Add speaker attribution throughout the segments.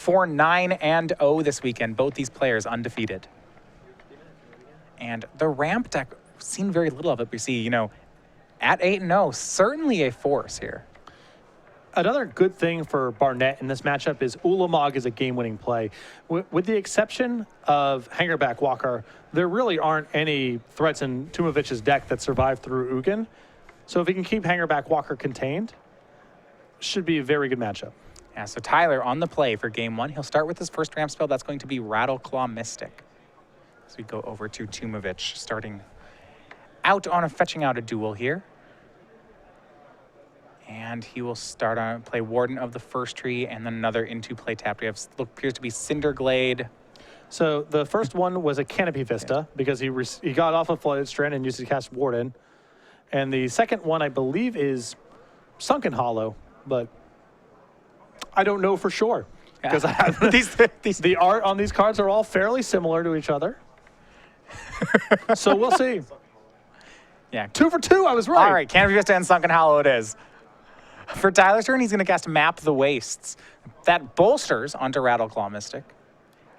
Speaker 1: 4-9-0 this weekend. Both these players undefeated. And the ramp deck, seen very little of it. We see, at 8-0, certainly a force here.
Speaker 2: Another good thing for Barnett in this matchup is Ulamog is a game-winning play. With the exception of Hangerback Walker, there really aren't any threats in Tumavitch's deck that survive through Ugin. So if he can keep Hangerback Walker contained, should be a very good matchup.
Speaker 1: Yeah, so Tyler on the play for game one. He'll start with his first ramp spell. That's going to be Rattleclaw Mystic. So we go over to Tumavitch, starting out on fetching out a duel here. And he will start on play Warden of the First Tree and then another into play tapped. We have what appears to be Cinderglade.
Speaker 2: So the first one was a Canopy Vista because he got off a Flooded Strand and used to cast Warden. And the second one, I believe, is Sunken Hollow, but I don't know for sure because the art on these cards are all fairly similar to each other. So we'll see.
Speaker 1: Yeah.
Speaker 2: 2 for 2, I was right.
Speaker 1: All right, Canopy Vista and Sunken Hollow it is. For Tyler's turn, he's going to cast Map the Wastes. That bolsters onto Rattleclaw Mystic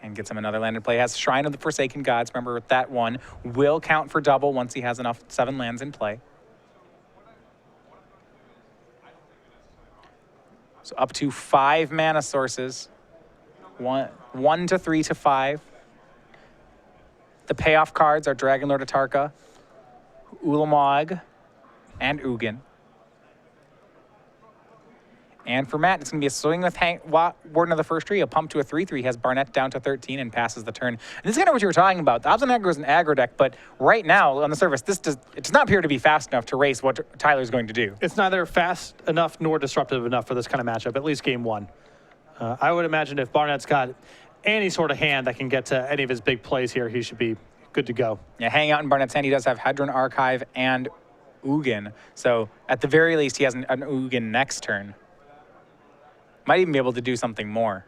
Speaker 1: and gets him another land in play. Has Shrine of the Forsaken Gods. Remember, that one will count for double once he has enough 7 lands in play. So up to 5 mana sources. 1 to 3 to 5. The payoff cards are Dragonlord Atarka, Ulamog, and Ugin. And for Matt, it's going to be a swing with Warden of the First Tree. He'll pump to a 3/3. He has Barnett down to 13 and passes the turn. And this is kind of what you were talking about. The Obstinate Aggro is an aggro deck, but right now, on the surface, it does not appear to be fast enough to race what Tyler's going to do.
Speaker 2: It's neither fast enough nor disruptive enough for this kind of matchup, at least game one. I would imagine if Barnett's got any sort of hand that can get to any of his big plays here, he should be good to go.
Speaker 1: Yeah, hanging out in Barnett's hand, he does have Hedron Archive and Ugin. So at the very least, he has an Ugin next turn. Might even be able to do something more.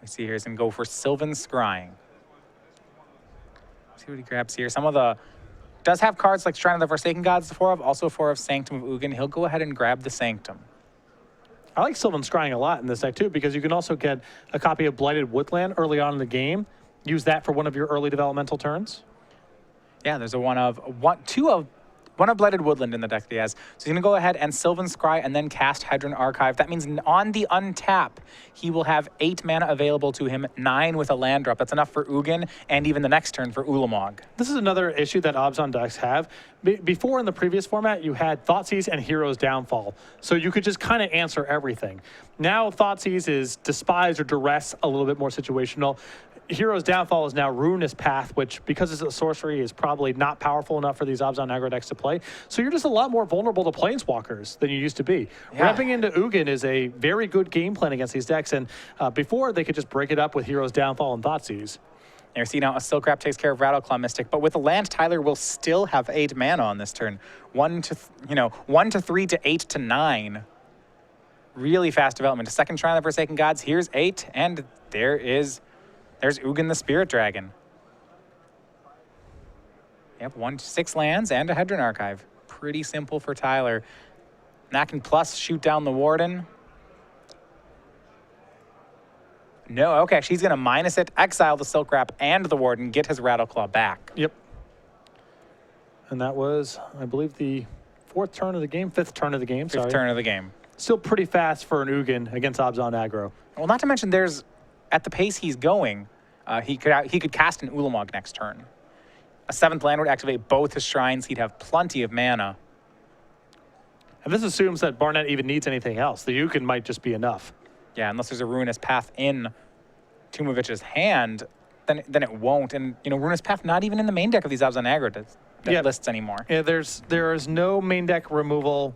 Speaker 1: We see here he's going to go for Sylvan Scrying. See what he grabs here. Some of the... Does have cards like Shrine of the Forsaken Gods, 4 of, also 4 of Sanctum of Ugin. He'll go ahead and grab the Sanctum.
Speaker 2: I like Sylvan Scrying a lot in this deck, too, because you can also get a copy of Blighted Woodland early on in the game. Use that for one of your early developmental turns.
Speaker 1: Yeah, there's a one of Blighted Woodland in the deck that he has. So he's going to go ahead and Sylvan Scry and then cast Hedron Archive. That means on the untap, he will have 8 mana available to him, 9 with a land drop. That's enough for Ugin and even the next turn for Ulamog.
Speaker 2: This is another issue that Obzon decks have. Before in the previous format, you had Thoughtseize and Hero's Downfall. So you could just kind of answer everything. Now Thoughtseize is Despise or Duress, a little bit more situational. Hero's Downfall is now Ruinous Path, which, because it's a sorcery, is probably not powerful enough for these Obzon aggro decks to play. So you're just a lot more vulnerable to Planeswalkers than you used to be. Yeah. Ramping into Ugin is a very good game plan against these decks, and before they could just break it up with Hero's Downfall and Thoughtseize.
Speaker 1: You see now a Silkrap takes care of Rattleclaw Mystic, but with a land, Tyler will still have 8 mana on this turn. 1 to 3 to 8 to 9. Really fast development. A second Shrine of the Forsaken Gods. Here's 8, and there's Ugin the Spirit Dragon. Yep, 6 lands and a Hedron Archive. Pretty simple for Tyler. That can plus shoot down the Warden. No, okay, she's going to minus it, exile the Silkrap and the Warden, get his Rattleclaw back.
Speaker 2: Yep. And that was, I believe, the 4th turn of the game, 5th turn of the game, sorry.
Speaker 1: 5th turn of the game.
Speaker 2: Still pretty fast for an Ugin against Obzon aggro.
Speaker 1: Well, not to mention there's, at the pace he's going, he could cast an Ulamog next turn. A 7th land would activate both his shrines. He'd have plenty of mana.
Speaker 2: And this assumes that Barnett even needs anything else. The Ugin might just be enough.
Speaker 1: Yeah, unless there's a Ruinous Path in Tumavitch's hand, then it won't. And, Ruinous Path not even in the main deck of these Obzon aggro lists anymore.
Speaker 2: Yeah, there is no main deck removal,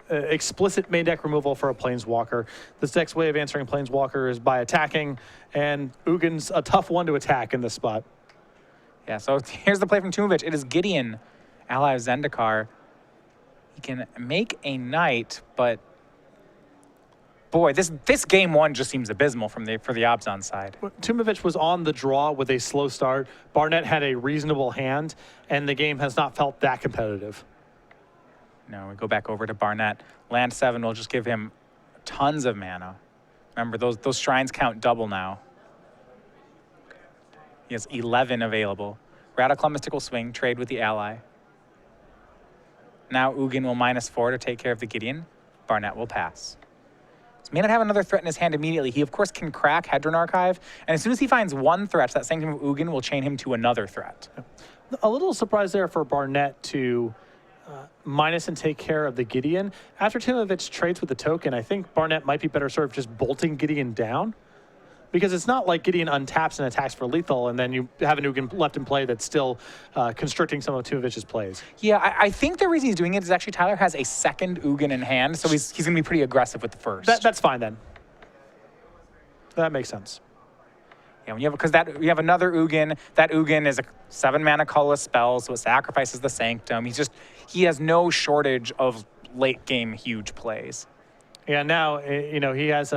Speaker 2: explicit main deck removal for a Planeswalker. This deck's way of answering Planeswalker is by attacking, and Ugin's a tough one to attack in this spot.
Speaker 1: Yeah, so here's the play from Tumavitch. It is Gideon, ally of Zendikar. He can make a knight, but boy, this game one just seems abysmal for the Obzon side.
Speaker 2: Tumavitch was on the draw with a slow start. Barnett had a reasonable hand, and the game has not felt that competitive. No,
Speaker 1: we go back over to Barnett. Land 7 will just give him tons of mana. Remember, those shrines count double now. He has 11 available. Radiclaw Mystic will swing, trade with the ally. Now Ugin will -4 to take care of the Gideon. Barnett will pass. So may not have another threat in his hand immediately. He, of course, can crack Hedron Archive, and as soon as he finds one threat, that Sanctum of Ugin will chain him to another threat.
Speaker 2: A little surprise there for Barnett to minus and take care of the Gideon. After Tumavitch trades with the token, I think Barnett might be better served just bolting Gideon down. Because it's not like Gideon untaps and attacks for lethal, and then you have an Ugin left in play that's still constricting some of Tumavitch's plays.
Speaker 1: Yeah, I think the reason he's doing it is actually Tyler has a second Ugin in hand, so he's going to be pretty aggressive with the first.
Speaker 2: That's fine then. That makes sense.
Speaker 1: Yeah, when you have you have another Ugin. That Ugin is a 7-mana colorless spell, so it sacrifices the Sanctum. He has no shortage of late game huge plays.
Speaker 2: Yeah, now he has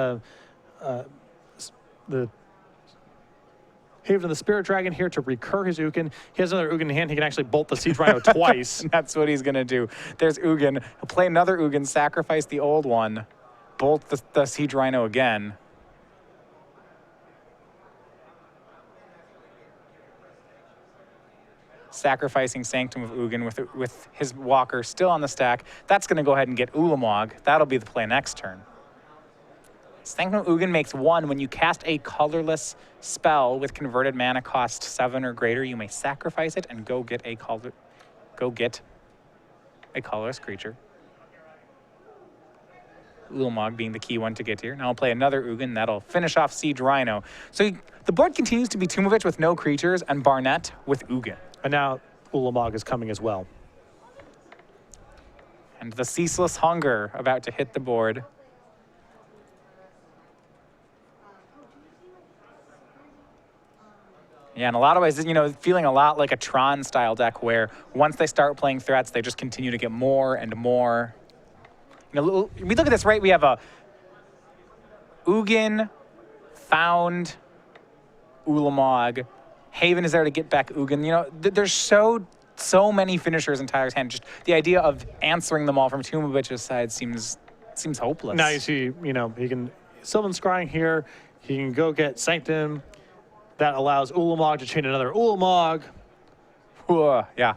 Speaker 2: the Haven of the Spirit Dragon here to recur his Ugin. He has another Ugin in hand. He can actually bolt the Siege Rhino twice.
Speaker 1: That's what he's going to do. There's Ugin. He'll play another Ugin, sacrifice the old one, bolt the Siege Rhino again. Sacrificing Sanctum of Ugin with his Walker still on the stack. That's going to go ahead and get Ulamog. That'll be the play next turn. Sanctum of Ugin makes 1 when you cast a colorless spell with converted mana cost 7 or greater. You may sacrifice it and go get a colorless creature. Ulamog being the key one to get here. Now I'll play another Ugin. That'll finish off Siege Rhino. So the board continues to be Tumavitch with no creatures and Barnett with Ugin.
Speaker 2: And now Ulamog is coming as well.
Speaker 1: And the Ceaseless Hunger about to hit the board. Yeah, in a lot of ways, feeling a lot like a Tron-style deck where once they start playing threats, they just continue to get more and more. We look at this, right? We have a Ugin, Found, Ulamog. Haven is there to get back Ugin. There's so many finishers in Tyler's hand. Just the idea of answering them all from Tumavitch's side seems hopeless.
Speaker 2: Now you see, he can Sylvan Scrying here. He can go get Sanctum. That allows Ulamog to chain another Ulamog.
Speaker 1: Yeah.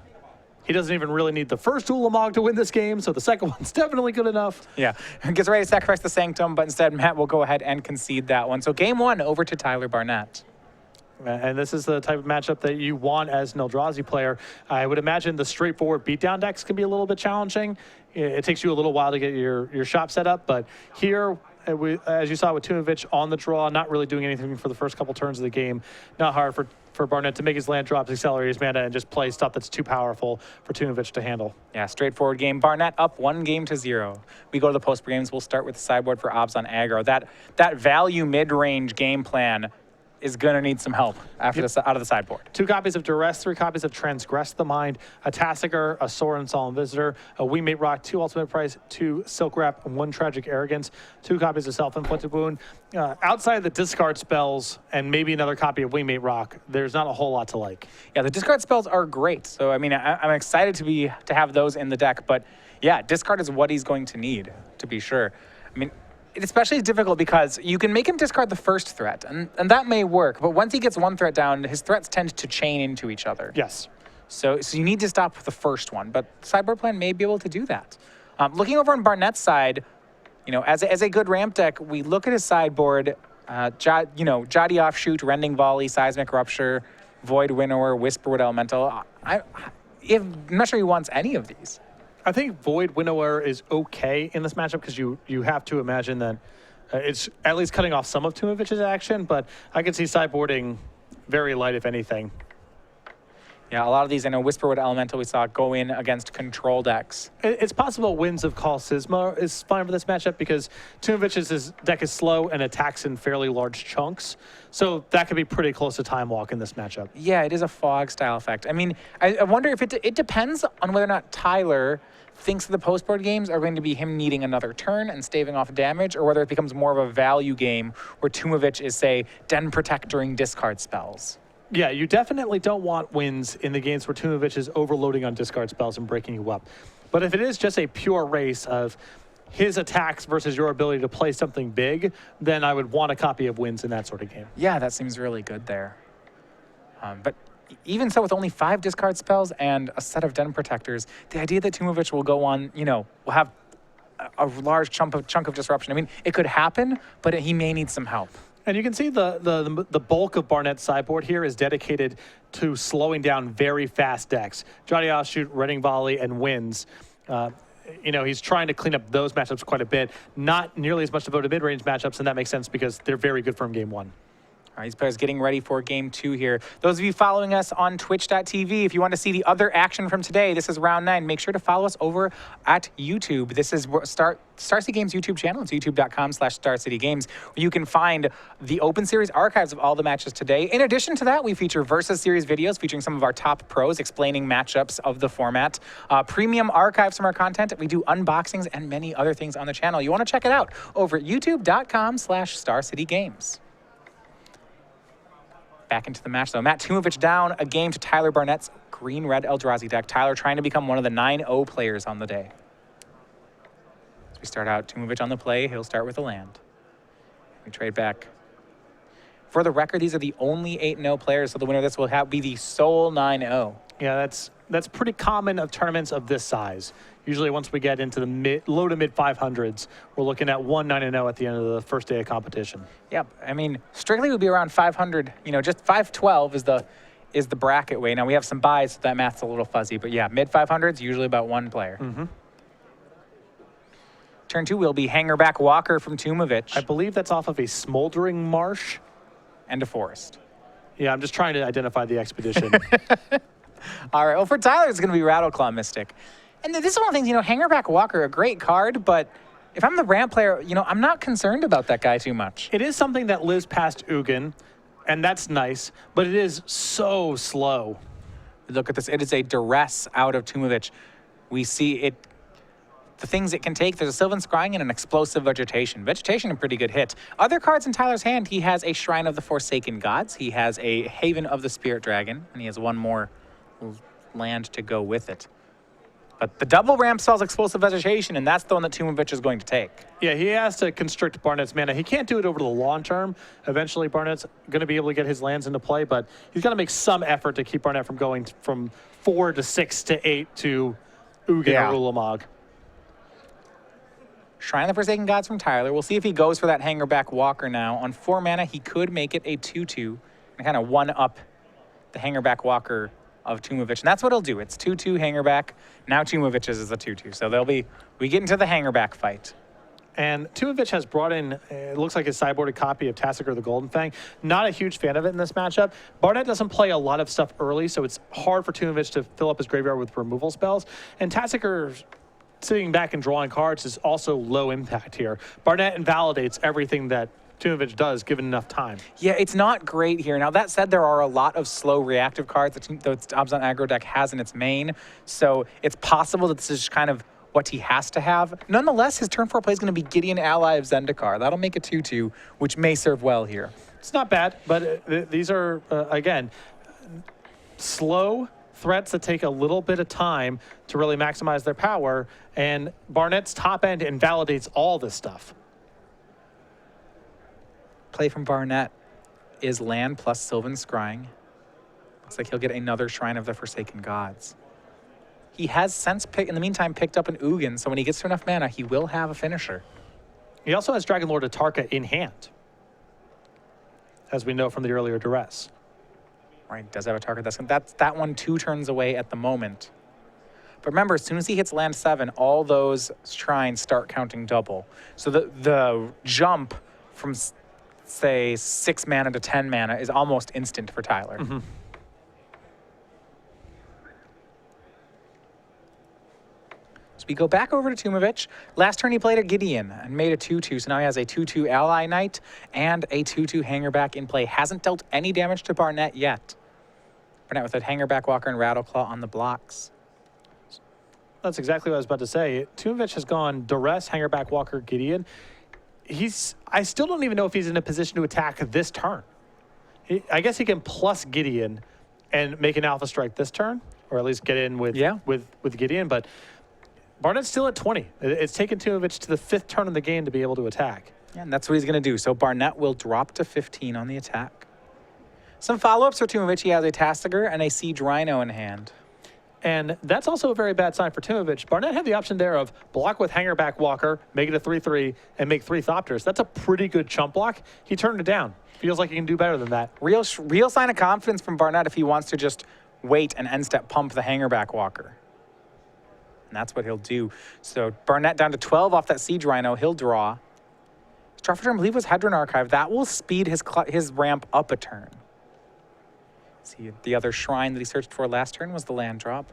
Speaker 2: He doesn't even really need the first Ulamog to win this game, so the second one's definitely good enough.
Speaker 1: Yeah, gets ready to sacrifice the Sanctum, but instead Matt will go ahead and concede that one. So game 1 over to Tyler Barnett.
Speaker 2: And this is the type of matchup that you want as an Eldrazi player. I would imagine the straightforward beatdown decks can be a little bit challenging. It takes you a little while to get your shop set up, but here, as you saw with Tumavitch on the draw, not really doing anything for the first couple turns of the game. Not hard for Barnett to make his land drops, accelerate his mana, and just play stuff that's too powerful for Tumavitch to handle. Yeah,
Speaker 1: straightforward game. Barnett up 1-0. We go to the post games. We'll start with the sideboard for Obs on aggro. That value mid-range game plan is going to need some help after out of the sideboard.
Speaker 2: 2 copies of Duress, 3 copies of Transgress the Mind, a Tassiger, a Sorin Solemn Visitor, a Wingmate Rock, 2 Ultimate Price, 2 Silk Wrap, and 1 Tragic Arrogance, 2 copies of Self-Inflicted Wound. Outside of the discard spells and maybe another copy of Wingmate Rock, there's not a whole lot to like.
Speaker 1: Yeah, the discard spells are great. So, I'm excited to have those in the deck. But, yeah, discard is what he's going to need, to be sure. It especially is difficult because you can make him discard the first threat, and that may work, but once he gets one threat down, his threats tend to chain into each other.
Speaker 2: Yes.
Speaker 1: So you need to stop the first one, but sideboard plan may be able to do that. Looking over on Barnett's side, as a good ramp deck, we look at his sideboard, Jaddi Offshoot, Rending Volley, Seismic Rupture, Void Winnower, Whisperwood Elemental. I'm not sure he wants any of these.
Speaker 2: I think Void Winnower is okay in this matchup because you have to imagine that it's at least cutting off some of Tumavitch's action, but I can see sideboarding very light, if anything.
Speaker 1: Yeah, a lot of these, I know Whisperwood Elemental we saw go in against control decks.
Speaker 2: It's possible Winds of Call Sisma is fine for this matchup because Tumavitch's deck is slow and attacks in fairly large chunks. So that could be pretty close to Time Walk in this matchup.
Speaker 1: Yeah, it is a fog style effect. I wonder if it depends on whether or not Tyler thinks the post-board games are going to be him needing another turn and staving off damage, or whether it becomes more of a value game where Tumavitch is, say, Den Protectoring discard spells.
Speaker 2: Yeah, you definitely don't want wins in the games where Tumavitch is overloading on discard spells and breaking you up. But if it is just a pure race of his attacks versus your ability to play something big, then I would want a copy of Wins in that sort of game.
Speaker 1: Yeah, that seems really good there. But even so, with only 5 discard spells and a set of Den Protectors, the idea that Tumavitch will go on, will have a large chunk of disruption. I mean, it could happen, but he may need some help.
Speaker 2: And you can see the bulk of Barnett's sideboard here is dedicated to slowing down very fast decks. Johnny Offshoot, Reading Volley, and Wins. He's trying to clean up those matchups quite a bit. Not nearly as much devoted mid-range matchups, and that makes sense because they're very good from game 1.
Speaker 1: All right, these players getting ready for game 2 here. Those of you following us on twitch.tv, if you want to see the other action from today, this is round 9. Make sure to follow us over at YouTube. This is Star City Games YouTube channel. It's youtube.com/StarCityGames, where you can find the Open Series archives of all the matches today. In addition to that, we feature Versus Series videos featuring some of our top pros explaining matchups of the format. Premium archives from our content. We do unboxings and many other things on the channel. You want to check it out over at youtube.com/StarCityGames. Back into the match, though. Matt Tumavitch down a game to Tyler Barnett's green-red Eldrazi deck. Tyler trying to become one of the 9-0 players on the day. As we start out, Tumavitch on the play. He'll start with a land. We trade back. For the record, these are the only 8-0 players, so the winner of this will be the sole 9-0.
Speaker 2: Yeah, that's pretty common of tournaments of this size. Usually once we get into the low to mid 500s, we're looking at 1-9-0 at the end of the first day of competition.
Speaker 1: Yep. I mean, strictly would be around 500. Just 512 is the bracket way. Now we have some buys, so that math's a little fuzzy, but yeah, mid 500s, usually about 1 player. Turn 2 will be Hangerback Walker from Tumavitch.
Speaker 2: I believe that's off of a Smoldering Marsh.
Speaker 1: And a Forest.
Speaker 2: Yeah, I'm just trying to identify the expedition.
Speaker 1: All right, well, for Tyler, it's going to be Rattleclaw Mystic. And this is one of the things, Hangerback Walker, a great card, but if I'm the ramp player, I'm not concerned about that guy too much.
Speaker 2: It is something that lives past Ugin, and that's nice, but it is so slow.
Speaker 1: Look at this. It is a duress out of Tumavitch. We see it. The things it can take, there's a Sylvan Scrying and an Explosive Vegetation. Vegetation, a pretty good hit. Other cards in Tyler's hand, he has a Shrine of the Forsaken Gods. He has a Haven of the Spirit Dragon, and he has one more land to go with it. But the double ramp spells Explosive Vegetation, and that's the one that Tumavitch is going to take.
Speaker 2: Yeah, he has to constrict Barnett's mana. He can't do it over the long term. Eventually, Barnett's going to be able to get his lands into play, but he's got to make some effort to keep Barnett from going from 4 to 6 to 8 to Ugin or Ulamog.
Speaker 1: Shrine of the Forsaken Gods from Tyler. We'll see if he goes for that Hangerback Walker now. On 4 mana, he could make it a 2-2 and kind of one-up the Hangerback Walker of Tumavitch. And that's what he'll do. It's 2-2 Hangerback. Now Tumavitch's is a 2-2. So we get into the Hangerback fight.
Speaker 2: And Tumavitch has brought in, it looks like his sideboarded copy of Tassiger the Golden Fang. Not a huge fan of it in this matchup. Barnett doesn't play a lot of stuff early, so it's hard for Tumavitch to fill up his graveyard with removal spells. And Tassiger sitting back and drawing cards is also low impact here. Barnett invalidates everything that Tumavitch does given enough time.
Speaker 1: Yeah, it's not great here. Now, that said, there are a lot of slow reactive cards that the Abzan aggro deck has in its main, so it's possible that this is kind of what he has to have. Nonetheless, his turn 4 play is going to be Gideon, ally of Zendikar. That'll make a 2-2, which may serve well here.
Speaker 2: It's not bad, but these are, again, slow threats that take a little bit of time to really maximize their power, and Barnett's top end invalidates all this stuff.
Speaker 1: Play from Barnett is land plus Sylvan Scrying. Looks like he'll get another Shrine of the Forsaken Gods. He has since, in the meantime, picked up an Ugin, so when he gets to enough mana, he will have a finisher.
Speaker 2: He also has Dragon Lord Atarka in hand, as we know from the earlier duress.
Speaker 1: Right, does have a target. That's that one 2 turns away at the moment. But remember, as soon as he hits land 7, all those shrines start counting double. So the jump from, say, 6 mana to 10 mana is almost instant for Tyler. So we go back over to Tumavitch. Last turn he played a Gideon and made a 2-2, so now he has a 2-2 Ally Knight and a 2-2 Hangerback in play. Hasn't dealt any damage to Barnett yet. Barnett with a Hangerback Walker and Rattleclaw on the blocks.
Speaker 2: That's exactly what I was about to say. Tumavitch has gone Duress, Hangerback Walker, Gideon. I still don't even know if he's in a position to attack this turn. I guess he can plus Gideon and make an Alpha Strike this turn, or at least get in with Gideon, but Barnett's still at 20. It's taken Tumavitch to the 5th turn of the game to be able to attack.
Speaker 1: Yeah, and that's what he's going to do. So Barnett will drop to 15 on the attack. Some follow-ups for Tumavitch. He has a Tastiger and a Siege Rhino in hand.
Speaker 2: And that's also a very bad sign for Tumavitch. Barnett had the option there of block with Hangerback Walker, make it a 3-3, and make 3 Thopters. That's a pretty good chump block. He turned it down. Feels like he can do better than that.
Speaker 1: Real sign of confidence from Barnett if he wants to just wait and end-step pump the Hangerback Walker. And that's what he'll do. So Barnett down to 12 off that Siege Rhino. He'll draw. His draw for turn, I believe, was Hedron Archive. That will speed his ramp up a turn. See, the other shrine that he searched for last turn was the land drop.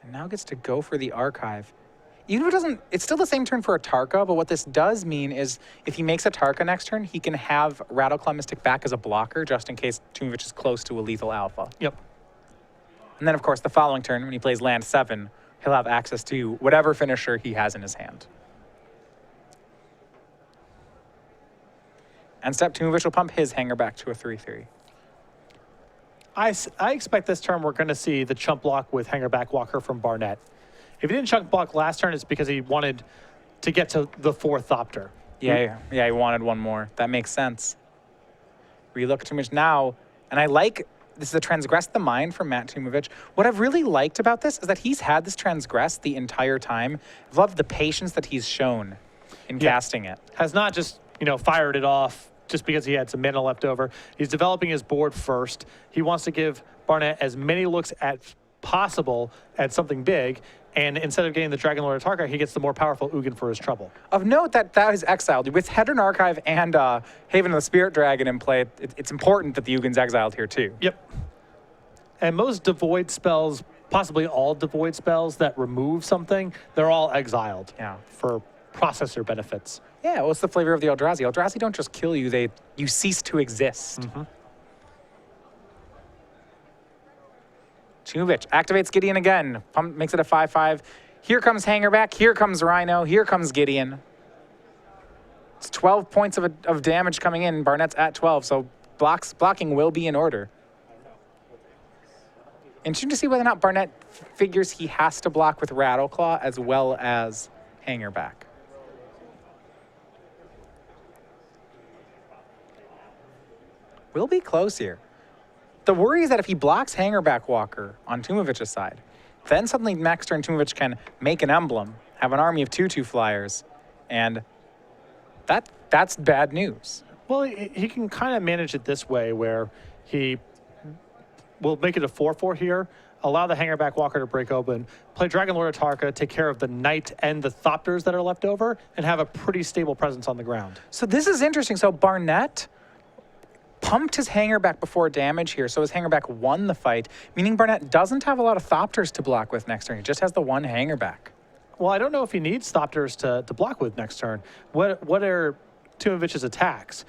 Speaker 1: And now gets to go for the archive. Even if it doesn't, it's still the same turn for a Tarka, but what this does mean is if he makes a Tarka next turn, he can have Rattleclaw Mystic back as a blocker just in case Tumavitch is close to a lethal alpha.
Speaker 2: Yep.
Speaker 1: And then, of course, the following turn, when he plays land 7, he'll have access to whatever finisher he has in his hand. And step Tumavitch will pump his hanger back to a 3-3.
Speaker 2: I expect this turn we're going to see the chump block with Hangerback Walker from Barnett. If he didn't chump block last turn, it's because he wanted to get to the 4th Thopter.
Speaker 1: Yeah, he wanted one more. That makes sense. Relook at Tumavitch now, and I like, this is a Transgress the Mind from Matt Tumavitch. What I've really liked about this is that he's had this Transgress the entire time. I've loved the patience that he's shown in casting it.
Speaker 2: Has not just, fired it off just because he had some mana left over. He's developing his board first. He wants to give Barnett as many looks as possible at something big, and instead of getting the Dragon Lord Atarka, he gets the more powerful Ugin for his trouble.
Speaker 1: Of note that is exiled. With Hedron Archive and Haven of the Spirit Dragon in play, it's important that the Ugin's exiled here too.
Speaker 2: Yep. And most devoid spells, possibly all devoid spells that remove something, they're all exiled for processor benefits.
Speaker 1: Yeah, what's the flavor of the Eldrazi? Eldrazi don't just kill you, you cease to exist. Tumavitch activates Gideon again. Pump makes it a 5-5. Here comes Hangerback, here comes Rhino, here comes Gideon. It's 12 points of damage coming in. Barnett's at 12, so blocking will be in order. Interesting to see whether or not Barnett figures he has to block with Rattleclaw as well as Hangerback. We'll be close here. The worry is that if he blocks Hangerback Walker on Tumavitch's side, then suddenly next turn Tumavitch can make an emblem, have an army of 2/2 flyers, and that's bad news.
Speaker 2: Well, he can kind of manage it this way where he will make it a 4-4 here, allow the Hangerback Walker to break open, play Dragon Lord Atarka, take care of the Knight and the Thopters that are left over, and have a pretty stable presence on the ground.
Speaker 1: So this is interesting. So Barnett pumped his Hangerback before damage here, so his Hangerback won the fight, meaning Barnett doesn't have a lot of Thopters to block with next turn. He just has the one Hangerback.
Speaker 2: Well, I don't know if he needs Thopters to block with next turn. What are Tumavitch's attacks?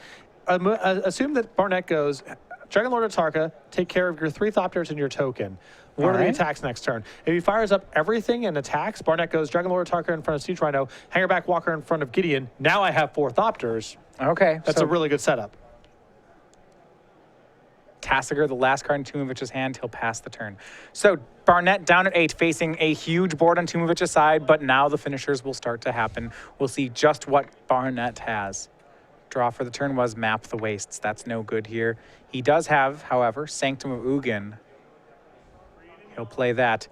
Speaker 2: Assume that Barnett goes, Dragon Lord Atarka, take care of your 3 Thopters and your token. What are the attacks next turn? If he fires up everything and attacks, Barnett goes Dragon Lord Atarka in front of Siege Rhino, Hangerback Walker in front of Gideon. Now I have 4 Thopters.
Speaker 1: Okay.
Speaker 2: That's a really good setup.
Speaker 1: Tassiger, the last card in Tumavitch's hand, he'll pass the turn. So Barnett down at 8, facing a huge board on Tumavitch's side, but now the finishers will start to happen. We'll see just what Barnett has. Draw for the turn was Map the Wastes. That's no good here. He does have, however, Sanctum of Ugin. He'll play that.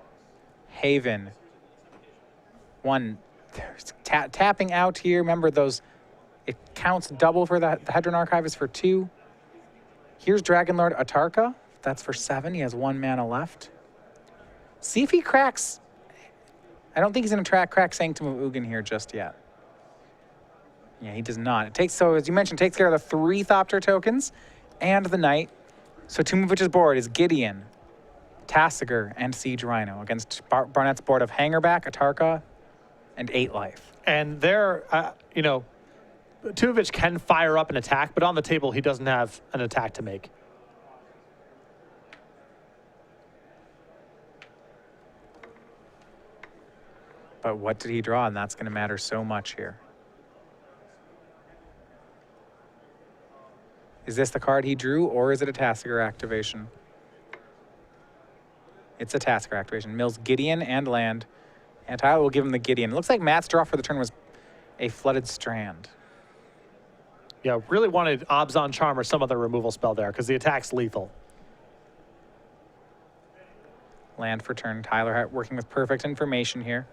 Speaker 1: Haven. One. Tapping out here. Remember those, it counts double for the Hedron Archive is for 2. Here's Dragon Lord Atarka. That's for 7. He has 1 mana left. See if he cracks. I don't think he's going to crack Sanctum of Ugin here just yet. Yeah, he does not. It takes, so as you mentioned, takes care of the 3 Thopter tokens and the Knight. So Tumavitch's board is Gideon, Tassiger, and Siege Rhino against Barnett's board of Hangerback, Atarka, and 8 life.
Speaker 2: And there, Tumavitch can fire up an attack, but on the table, he doesn't have an attack to make.
Speaker 1: But what did he draw? And that's going to matter so much here. Is this the card he drew, or is it a Tassiger activation? It's a Tasker activation. Mills Gideon and land. And Tyler will give him the Gideon. It looks like Matt's draw for the turn was a Flooded Strand.
Speaker 2: Yeah, really wanted Obzon Charm or some other removal spell there because the attack's lethal.
Speaker 1: Land for turn. Tyler working with perfect information here.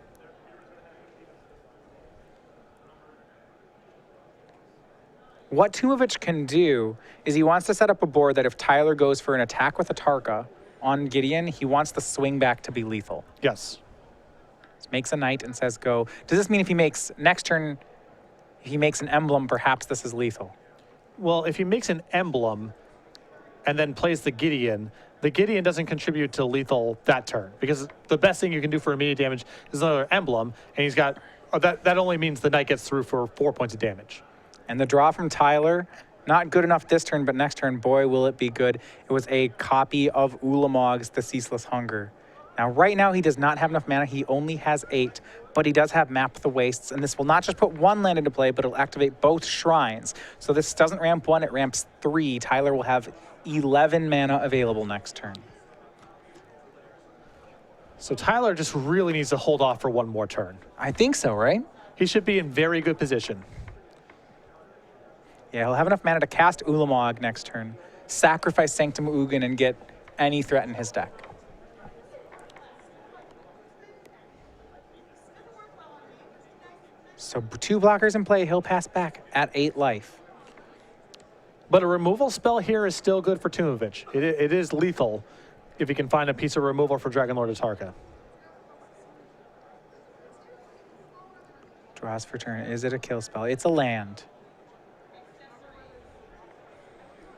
Speaker 1: What Tumavitch can do is he wants to set up a board that if Tyler goes for an attack with a Tarka on Gideon, he wants the swing back to be lethal.
Speaker 2: Yes.
Speaker 1: Makes a knight and says go. Does this mean if he makes next turn, if he makes an emblem, perhaps this is lethal?
Speaker 2: Well, if he makes an emblem and then plays the Gideon doesn't contribute to lethal that turn because the best thing you can do for immediate damage is another emblem, and he's got that only means the knight gets through for 4 points of damage.
Speaker 1: And the draw from Tyler, not good enough this turn, but next turn, boy, will it be good. It was a copy of Ulamog's The Ceaseless Hunger. Now, right now, he does not have enough mana. He only has 8, but he does have Map the Wastes, and this will not just put one land into play, but it'll activate both shrines. So this doesn't ramp 1, it ramps 3. Tyler will have 11 mana available next turn.
Speaker 2: So Tyler just really needs to hold off for one more turn.
Speaker 1: I think so, right?
Speaker 2: He should be in very good position.
Speaker 1: Yeah, he'll have enough mana to cast Ulamog next turn, sacrifice Sanctum Ugin, and get any threat in his deck. So 2 blockers in play, he'll pass back at 8 life.
Speaker 2: But a removal spell here is still good for Tumavitch. It is lethal if he can find a piece of removal for Dragonlord Atarka.
Speaker 1: Draws for turn. Is it a kill spell? It's a land.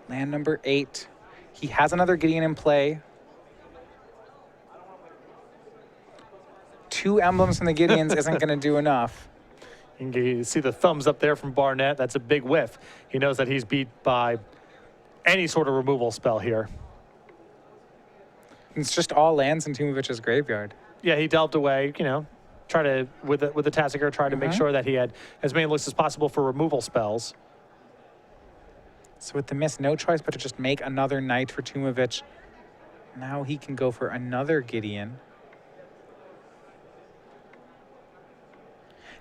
Speaker 1: Land number 8. He has another Gideon in play. 2 emblems from the Gideons isn't going to do enough.
Speaker 2: You can see the thumbs up there from Barnett. That's a big whiff. He knows that he's beat by any sort of removal spell here.
Speaker 1: It's just all lands in Tumavitch's graveyard.
Speaker 2: Yeah, he delved away, you know, try to, with the Tassiger, try to make sure that he had as many looks as possible for removal spells.
Speaker 1: So with the miss, no choice but to just make another knight for Tumavitch. Now he can go for another Gideon.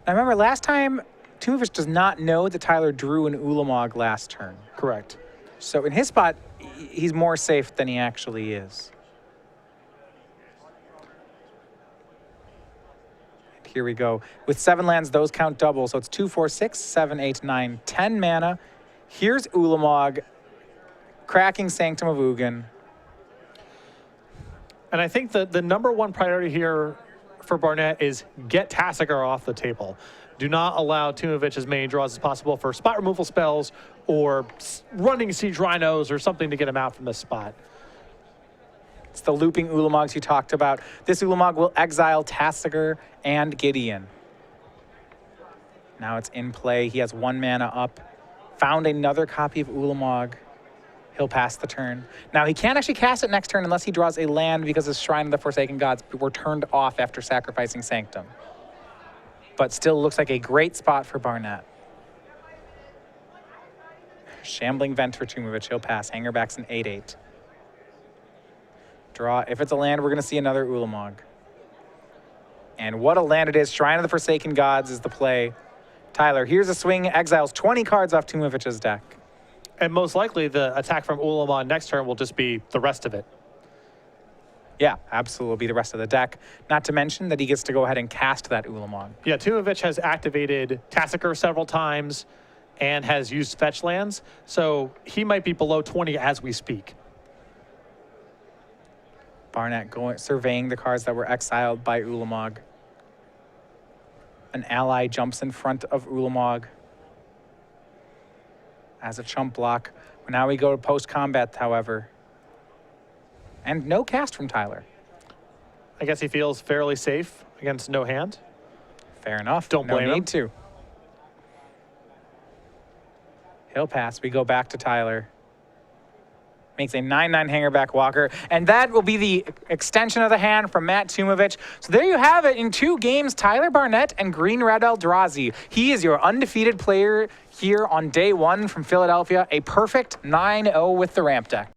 Speaker 1: Now remember, last time, Tumavitch does not know that Tyler drew an Ulamog last turn.
Speaker 2: Correct.
Speaker 1: So in his spot, he's more safe than he actually is. And here we go. With 7 lands, those count double. So it's 2, 4, 6, 7, 8, 9, 10 mana. Here's Ulamog, cracking Sanctum of Ugin.
Speaker 2: And I think the number one priority here for Barnett is get Tassiger off the table. Do not allow Tumavitch as many draws as possible for spot removal spells or running Siege Rhinos or something to get him out from this spot.
Speaker 1: It's the looping Ulamogs you talked about. This Ulamog will exile Tassiger and Gideon. Now it's in play. He has 1 mana up. Found another copy of Ulamog. He'll pass the turn. Now, he can't actually cast it next turn unless he draws a land because his Shrine of the Forsaken Gods were turned off after sacrificing Sanctum. But still looks like a great spot for Barnett. Shambling Vent for Tumavitch. He'll pass. Hangerback's an 8/8. Draw. If it's a land, we're going to see another Ulamog. And what a land it is. Shrine of the Forsaken Gods is the play. Tyler, here's a swing. Exiles 20 cards off Tumavitch's deck.
Speaker 2: And most likely, the attack from Ulamog next turn will just be the rest of it.
Speaker 1: Yeah, absolutely. Will be the rest of the deck. Not to mention that he gets to go ahead and cast that Ulamog.
Speaker 2: Yeah, Tumavitch has activated Tassiger several times and has used fetch lands, so he might be below 20 as we speak.
Speaker 1: Barnett surveying the cards that were exiled by Ulamog. An ally jumps in front of Ulamog as a chump block. Now we go to post-combat, however. And no cast from Tyler.
Speaker 2: I guess he feels fairly safe against no hand.
Speaker 1: Fair enough.
Speaker 2: Don't blame him.
Speaker 1: No need to. He'll pass. We go back to Tyler. Makes a 9/9 Hangerback Walker. And that will be the extension of the hand from Matt Tumavitch. So there you have it. In 2 games, Tyler Barnett and Green Red Eldrazi. He is your undefeated player here on day 1 from Philadelphia. A perfect 9-0 with the ramp deck.